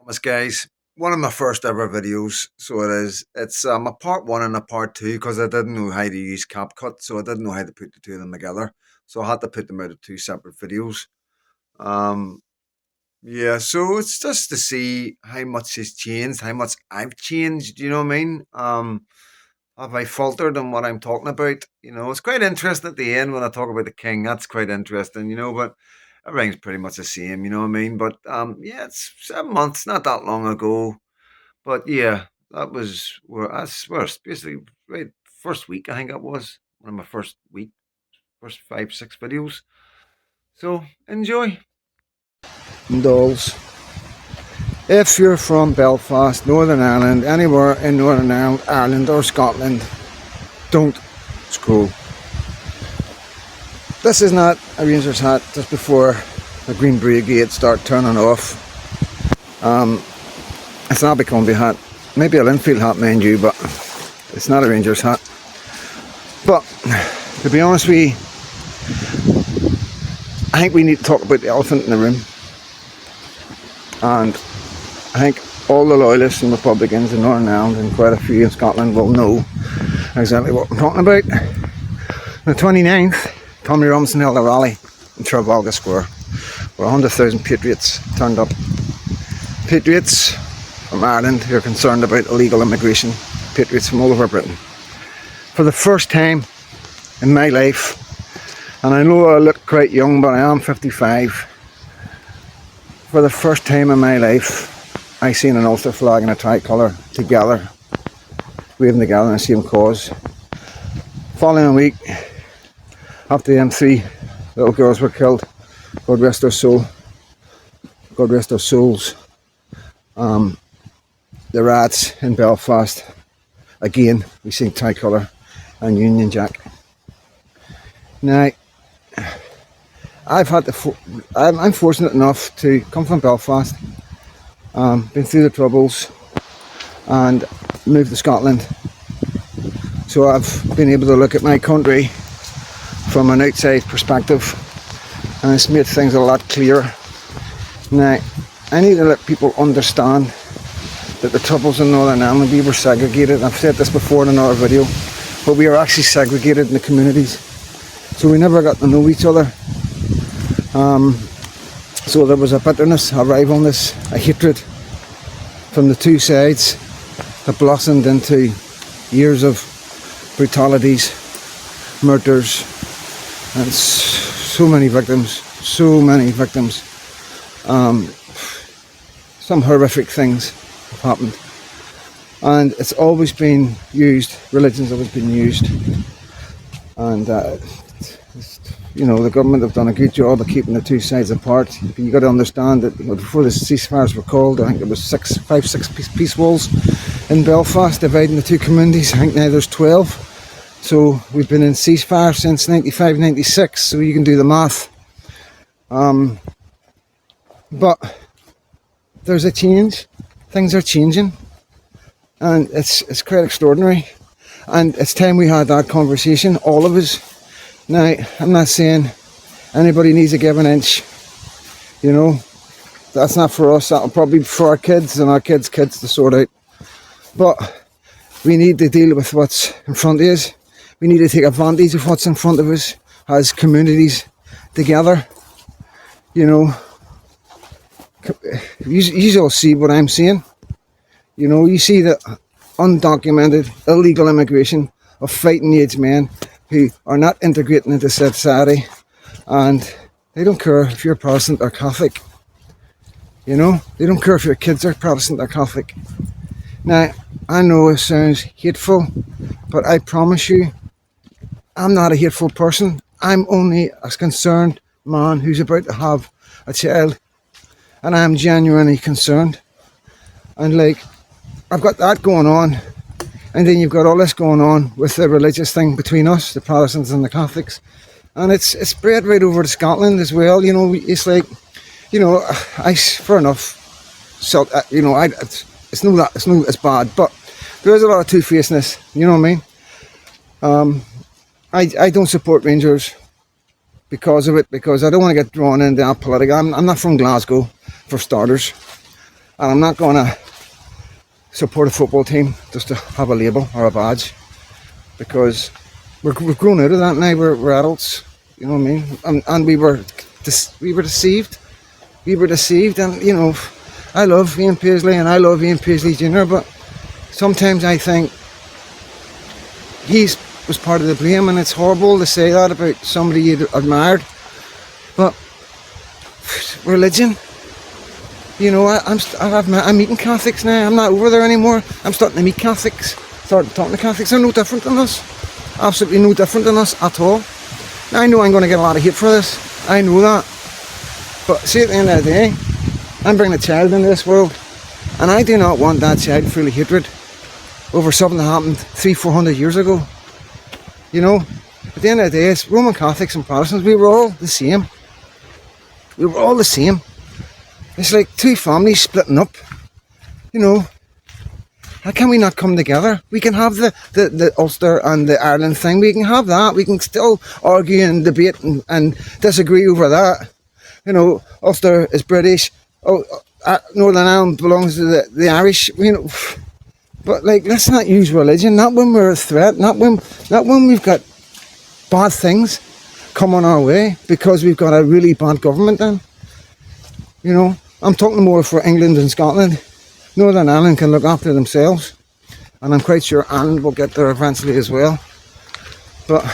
Thomas, guys. One of my first ever videos, so it is. It's a part one and a part two because I didn't know how to use CapCut, so I didn't know how to put the two of them together. So I had to put them out of two separate videos. Um, yeah, so it's just to see how much has changed, how much I've changed. You know what I mean? Have I faltered on what I'm talking about? It's quite interesting at the end when I talk about the king. That's quite interesting, but everything's pretty much the same, you know what I mean? But yeah, it's 7 months, not that long ago. But yeah, that was where I swear, basically right first week I think it was one of my first 5, 6 videos. So enjoy. Dolls. If you're from Belfast, Northern Ireland, anywhere in Northern Ireland or Scotland, don't scroll. This is not a Rangers hat just before the Green Brigade start turning off. It's not a Becombi hat. Maybe a Linfield hat, mind you, but it's not a Rangers hat. But to be honest with you, I think we need to talk about the elephant in the room. And I think all the loyalists and Republicans in Northern Ireland and quite a few in Scotland will know exactly what I'm talking about. On the 29th, Tommy Robinson held a rally in Trafalgar Square where 100,000 patriots turned up. Patriots from Ireland who are concerned about illegal immigration, patriots from all over Britain. For the first time in my life, and I know I look quite young, but I am 55, for the first time in my life, I seen an Ulster flag and a tricolour together, waving together in the same cause. Following week, after them 3 little girls were killed, God rest their soul, God rest their souls. The riots in Belfast, again, we see tricolour and Union Jack. Now, I'm fortunate enough to come from Belfast, been through the Troubles and moved to Scotland. So I've been able to look at my country from an outside perspective, and it's made things a lot clearer. Now, I need to let people understand that the Troubles in Northern Ireland, we were segregated. I've said this before in another video, but we were actually segregated in the communities. So we never got to know each other. So there was a bitterness, a rivalness, a hatred from the two sides that blossomed into years of brutalities, murders, and so many victims. Some horrific things have happened. And it's always been used, religion's always been used. And the government have done a good job of keeping the two sides apart. But you got to understand that before the ceasefires were called, I think there was 5, 6 peace walls in Belfast dividing the two communities. I think now there's 12. So we've been in ceasefire since 95, 96. So you can do the math. But there's a change. Things are changing, and it's quite extraordinary. And it's time we had that conversation, all of us. Now, I'm not saying anybody needs to give an inch, that's not for us, that'll probably be for our kids and our kids' kids to sort out. But we need to deal with what's in front of us. We need to take advantage of what's in front of us as communities together. You all see what I'm saying. You see the undocumented illegal immigration of fighting age men who are not integrating into society, and they don't care if you're Protestant or Catholic. They don't care if your kids are Protestant or Catholic. Now, I know it sounds hateful, but I promise you, I'm not a hateful person. I'm only a concerned man who's about to have a child, and I'm genuinely concerned. And I've got that going on, and then you've got all this going on with the religious thing between us, the Protestants and the Catholics, and it's spread right over to Scotland as well. It's fair enough. So it's no as bad, but there is a lot of two-facedness. You know what I mean? I don't support Rangers because I don't want to get drawn into that politics. I'm not from Glasgow, for starters. And I'm not going to support a football team just to have a label or a badge, because we've grown out of that now. We're adults, you know what I mean? And we were deceived. We were deceived, and you know, I love Ian Paisley and I love Ian Paisley Jr., but sometimes I think he was part of the blame, and it's horrible to say that about somebody you admired. But religion, you know, I'm meeting Catholics now. I'm not over there anymore. I'm starting to meet Catholics, starting talking to Catholics. They're no different than us. Absolutely no different than us at all. Now, I know I'm going to get a lot of hate for this. I know that. But see, at the end of the day, I'm bringing a child into this world, and I do not want that child full of hatred over something that happened 300-400 years ago. You know, at the end of the day, it's Roman Catholics and Protestants. We were all the same. We were all the same. It's like two families splitting up. You know, how can we not come together? We can have the Ulster and the Ireland thing. We can have that. We can still argue and debate and disagree over that. You know, Ulster is British. Northern Ireland belongs to the Irish. You know, but like, let's not use religion. Not when we're a threat. Not when we've got bad things coming our way because we've got a really bad government. Then, you know, I'm talking more for England and Scotland. Northern Ireland can look after themselves, and I'm quite sure Ireland will get there eventually as well. But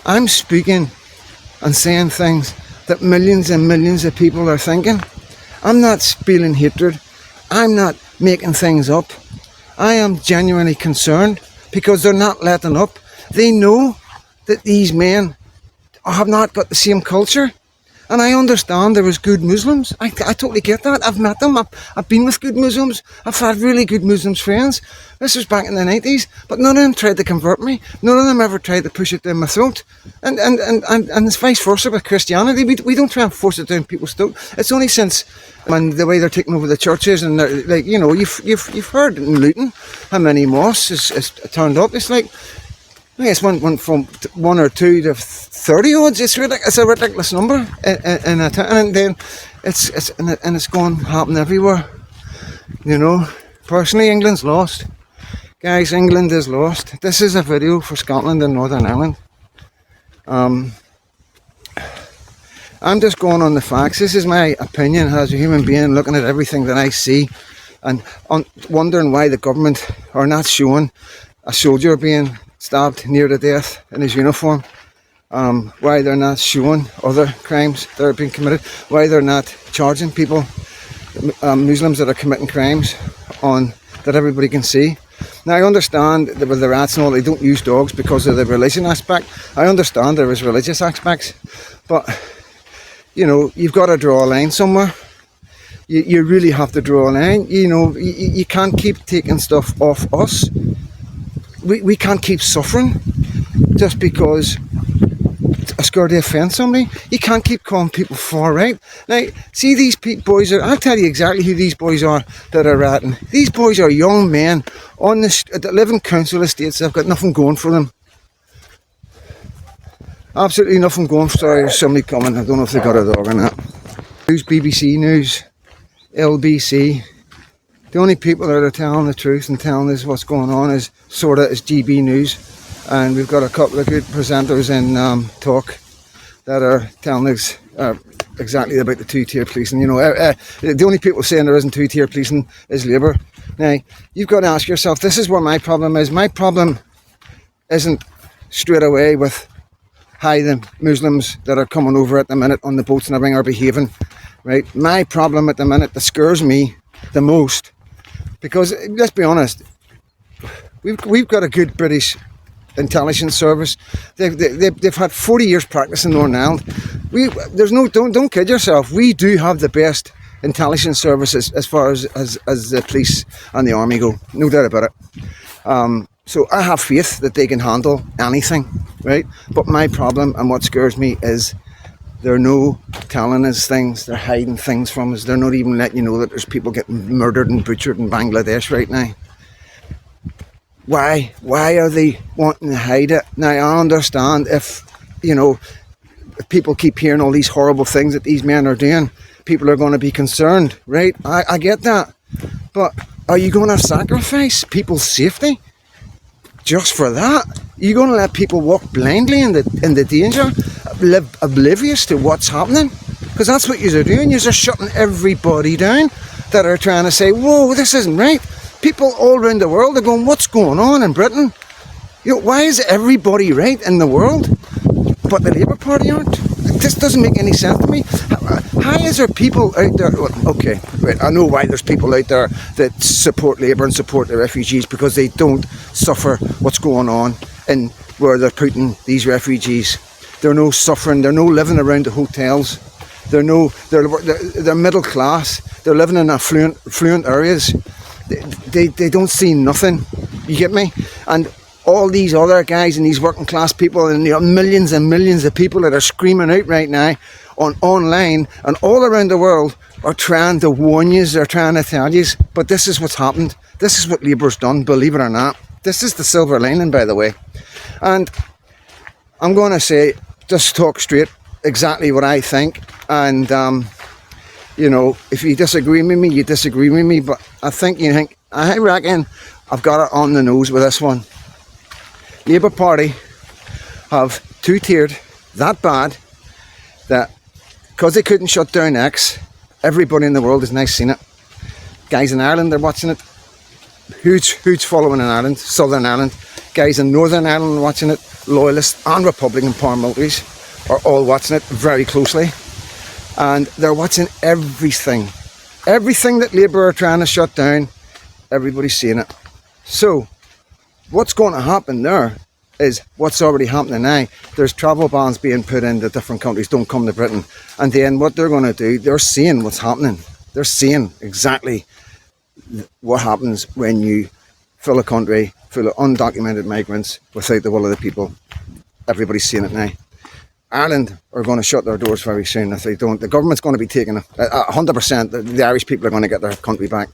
I'm speaking and saying things that millions and millions of people are thinking. I'm not spilling hatred. I'm not making things up. I am genuinely concerned because they're not letting up. They know that these men have not got the same culture. And I understand there was good Muslims. I totally get that. I've met them. I've been with good Muslims. I've had really good Muslims friends. This was back in the 90s. But none of them tried to convert me. None of them ever tried to push it down my throat. And it's vice versa with Christianity. We don't try and force it down people's throat. It's only since when the way they're taking over the churches and they're like, you know, you've heard in Luton how many mosques is turned up. It's like, I guess went from 1 or 2 to 30 odds. It's a ridiculous number in a town, and then it's going to happen everywhere. You know, personally, England's lost, guys. England is lost. This is a video for Scotland and Northern Ireland. I'm just going on the facts. This is my opinion as a human being, looking at everything that I see, and wondering why the government are not showing a soldier being stabbed near to death in his uniform, why they're not showing other crimes that are being committed, why they're not charging people, Muslims that are committing crimes on that everybody can see. Now, I understand that with the rats and all, they don't use dogs because of the religion aspect. I understand there is religious aspects, but you know, you've got to draw a line somewhere. You really have to draw a line. You know, you can't keep taking stuff off us. We can't keep suffering just because I'm scared to offend somebody. You can't keep calling people far right. Now, see these boys I'll tell you exactly who these boys are that are ratting. These boys are young men that live in council estates. They've got nothing going for them. Absolutely nothing going for. Sorry, there's somebody coming. I don't know if they got a dog or not. News, BBC News, LBC. The only people that are telling the truth and telling us what's going on is GB News, and we've got a couple of good presenters in Talk that are telling us exactly about the two-tier policing. You know, the only people saying there isn't two-tier policing is Labour. Now, you've got to ask yourself, this is where my problem is. My problem isn't straight away with how the Muslims that are coming over at the minute on the boats and everything are behaving, right? My problem at the minute that scares me the most, because let's be honest, we've got a good British intelligence service. They've had 40 years practice in Northern Ireland. Don't kid yourself. We do have the best intelligence services as far as the police and the army go. No doubt about it. So I have faith that they can handle anything, right? But my problem and what scares me is they're no telling us things. They're hiding things from us. They're not even letting you know that there's people getting murdered and butchered in Bangladesh right now. Why? Why are they wanting to hide it? Now, I understand if, you know, if people keep hearing all these horrible things that these men are doing, people are going to be concerned, right? I get that. But are you going to sacrifice people's safety just for that? Are you going to let people walk blindly in the danger, live oblivious to what's happening? Because that's what you're doing. You're shutting everybody down that are trying to say, whoa, this isn't right. People all around the world are going, what's going on in Britain? You know, why is everybody right in the world, but the Labour Party aren't? This doesn't make any sense to me. How is there people out there? Well, okay, right, I know why there's people out there that support Labour and support the refugees, because they don't suffer what's going on in where they're putting these refugees. They're no suffering. They're no living around the hotels. They're middle class. They're living in affluent areas. They don't see nothing. You get me? And all these other guys and these working class people, and millions and millions of people that are screaming out right now online and all around the world are trying to warn you, they're trying to tell you, but this is what's happened. This is what Labour's done, believe it or not. This is the silver lining, by the way. And I'm going to say, just talk straight, exactly what I think. And if you disagree with me, you disagree with me, but I reckon I've got it on the nose with this one. Labour Party have two-tiered that bad that because they couldn't shut down X, everybody in the world has now seen it. Guys in Ireland are watching it. Huge following in Ireland, Southern Ireland. Guys in Northern Ireland are watching it. Loyalists and Republican paramilitaries are all watching it very closely. And they're watching everything. Everything that Labour are trying to shut down, everybody's seeing it. So, what's going to happen there is what's already happening now. There's travel bans being put into different countries, don't come to Britain. And then what they're going to do, they're seeing what's happening. They're seeing exactly what happens when you fill a country full of undocumented migrants without the will of the people. Everybody's seeing it now. Ireland are going to shut their doors very soon if they don't. The government's going to be taking 100%. The Irish people are going to get their country back,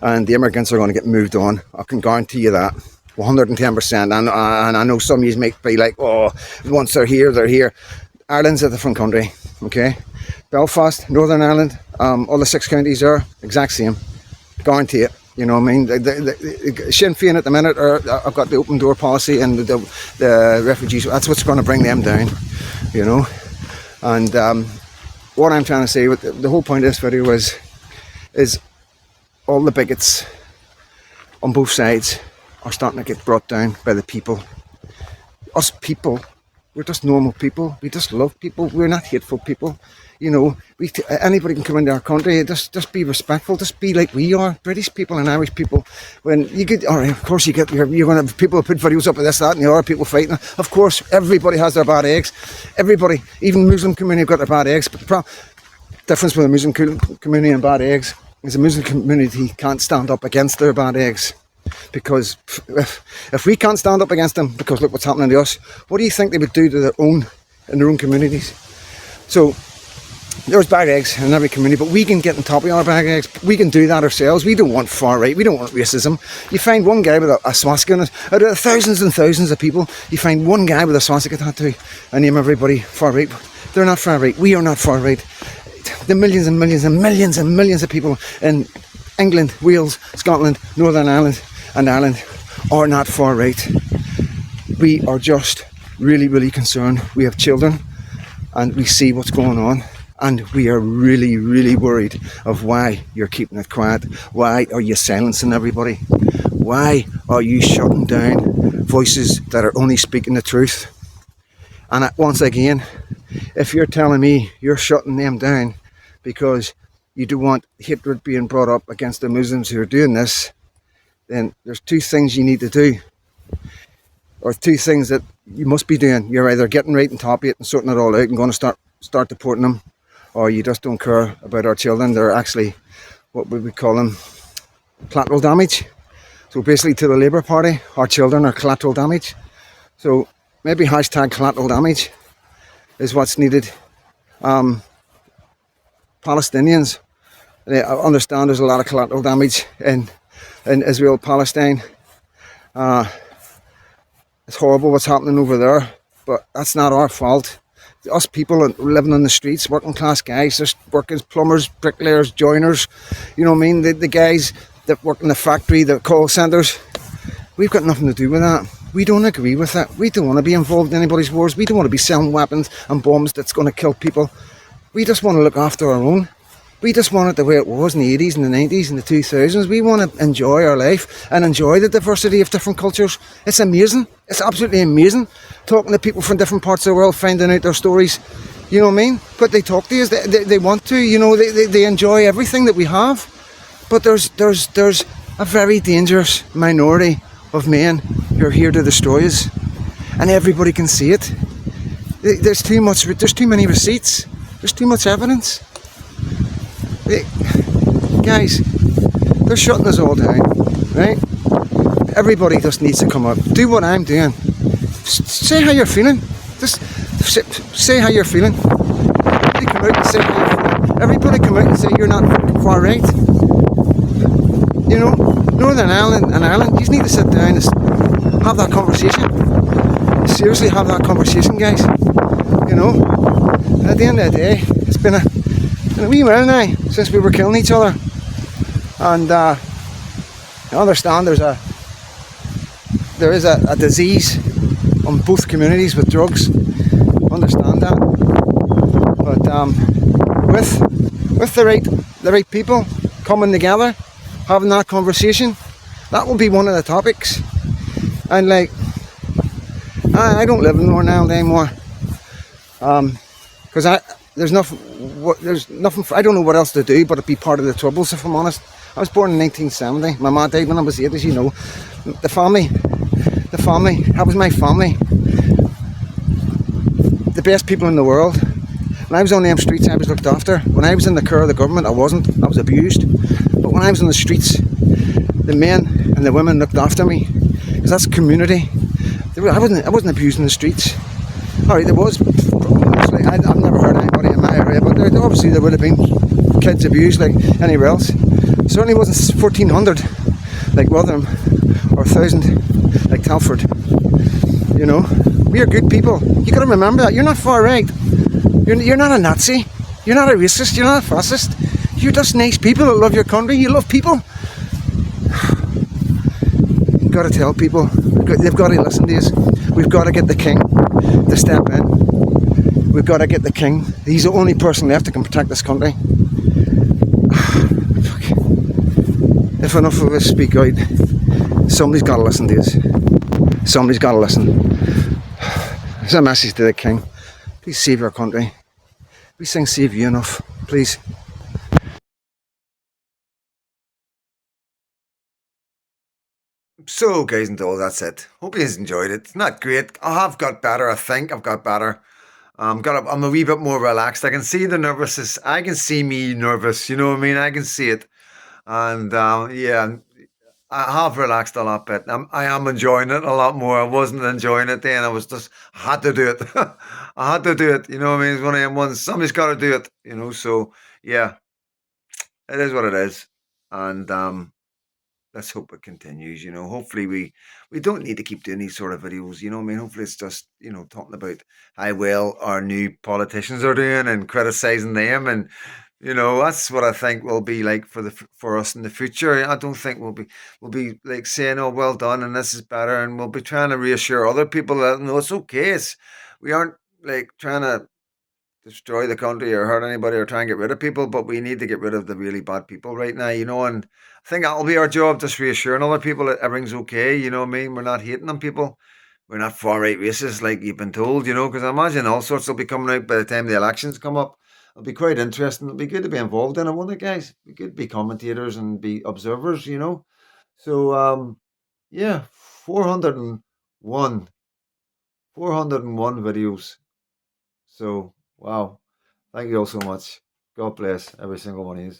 and the immigrants are going to get moved on. I can guarantee you that, 110%. And I know some of you might be like, oh, once they're here, they're here. Ireland's a different country, okay? Belfast, Northern Ireland, all the 6 counties are exact same. Guarantee it. You know what I mean? The Sinn Féin at the minute, I've got the open door policy and the refugees. That's what's going to bring them down, you know. And what I'm trying to say, with the whole point of this video is all the bigots on both sides are starting to get brought down by the people. Us people, we're just normal people. We just love people. We're not hateful people. You know, anybody can come into our country. Just be respectful. Just be like we are, British people and Irish people. When you get, all right, of course you're going to have people put videos up of this, that, and the other people fighting. Of course, everybody has their bad eggs. Everybody, even Muslim community, have got their bad eggs. But the difference with the Muslim community and bad eggs is the Muslim community can't stand up against their bad eggs. Because if we can't stand up against them, because look what's happening to us, what do you think they would do to in their own communities? So there's bad eggs in every community, but we can get on top of our bad eggs. We can do that ourselves. We don't want far right. We don't want racism. You find one guy with a swastika in it, out of thousands and thousands of people, you find one guy with a swastika tattoo and name everybody far right. They're not far right. We are not far right. The millions and millions and millions and millions of people in England, Wales, Scotland, Northern Ireland and Ireland are not far right. We are just really, really concerned. We have children and we see what's going on. And we are really, really worried of why you're keeping it quiet. Why are you silencing everybody? Why are you shutting down voices that are only speaking the truth? And once again, if you're telling me you're shutting them down because you don't want hatred being brought up against the Muslims who are doing this, then there's 2 things you need to do. Or 2 things that you must be doing. You're either getting right on top of it and sorting it all out and going to start deporting them, or you just don't care about our children. They're actually, what would we call them, collateral damage. So basically to the Labour Party, our children are collateral damage. So maybe hashtag collateral damage is what's needed. Palestinians, I understand there's a lot of collateral damage in Israel, Palestine. It's horrible what's happening over there, but that's not our fault. us people living on the streets, working class guys, just workers, plumbers, bricklayers, joiners, you know what I mean? The guys that work in the factory, the call centres, we've got nothing to do with that. We don't agree with that. We don't want to be involved in anybody's wars. We don't want to be selling weapons and bombs that's going to kill people. We just want to look after our own. We just want it the way it was in the 80s and the 90s and the 2000s. We want to enjoy our life and enjoy the diversity of different cultures. It's amazing. It's absolutely amazing. Talking to people from different parts of the world, finding out their stories. You know what I mean? But they talk to us. They want to. You know, they enjoy everything that we have. But there's a very dangerous minority of men who are here to destroy us. And everybody can see it. There's too many receipts. There's too much evidence. Guys, they're shutting us all down, right? Everybody just needs to come up, do what I'm doing. Say how you're feeling. Just say how you're feeling. Everybody come out and say how you're feeling. Everybody come out and say you're not far right. You know, Northern Ireland and Ireland, you just need to sit down and have that conversation. Seriously, have that conversation, guys. You know, at the end of the day, it's been a wee while now since we were killing each other, and I understand there is a disease on both communities with drugs. Understand that, but with the right people coming together, having that conversation, that will be one of the topics. And like, I don't live in Northern Ireland anymore, because there's nothing. I don't know what else to do but to be part of the Troubles, if I'm honest. I was born in 1970. My mum died when I was 8, as you know. The family, that was my family. The best people in the world. When I was on them streets, I was looked after. When I was in the care of the government, I wasn't. I was abused. But when I was on the streets, the men and the women looked after me. Because that's community. I wasn't abused in the streets. Alright, there was. I've never heard anybody in my area, but obviously there would have been kids abused like anywhere else. Certainly wasn't 1,400 like Rotherham or 1,000 like Telford. You know, we are good people. You got to remember that. You're not far right. You're not a Nazi. You're not a racist. You're not a fascist. You're just nice people that love your country. You love people. You've got to tell people. They've got to listen to us. We've got to get the king to step in. We've got to get the king. He's the only person left that can protect this country. If enough of us speak out, somebody's got to listen to us. Somebody's got to listen. It's a message to the king. Please save our country. These things save you enough. Please. So, guys and dolls, that's it. Hope you enjoyed it. It's not great. I have got better. I think I've got better. I'm a wee bit more relaxed. I can see the nervousness. I can see me nervous. You know what I mean? I can see it, and yeah, I have relaxed a lot bit. I am enjoying it a lot more. I wasn't enjoying it then. I had to do it. I had to do it. You know what I mean? It's one of them ones. Somebody's got to do it. You know. So yeah, it is what it is, and let's hope it continues. You know, hopefully we don't need to keep doing these sort of videos. You know what I mean? Hopefully it's just talking about how well our new politicians are doing and criticizing them, and that's what I think will be like for us in the future. I don't think we'll be like saying, "Oh, well done," and this is better, and we'll be trying to reassure other people that no, it's okay. We aren't like trying to destroy the country or hurt anybody or try and get rid of people, but we need to get rid of the really bad people right now, and I think that'll be our job, just reassuring other people that everything's okay, you know what I mean? We're not hating on people. We're not far right racists like you've been told, because I imagine all sorts will be coming out by the time the elections come up. It'll be quite interesting. It'll be good to be involved in it, won't it, guys? It'll be good to be commentators and be observers. So, yeah, 401, 401 videos. So, wow. Thank you all so much. God bless every single one of you.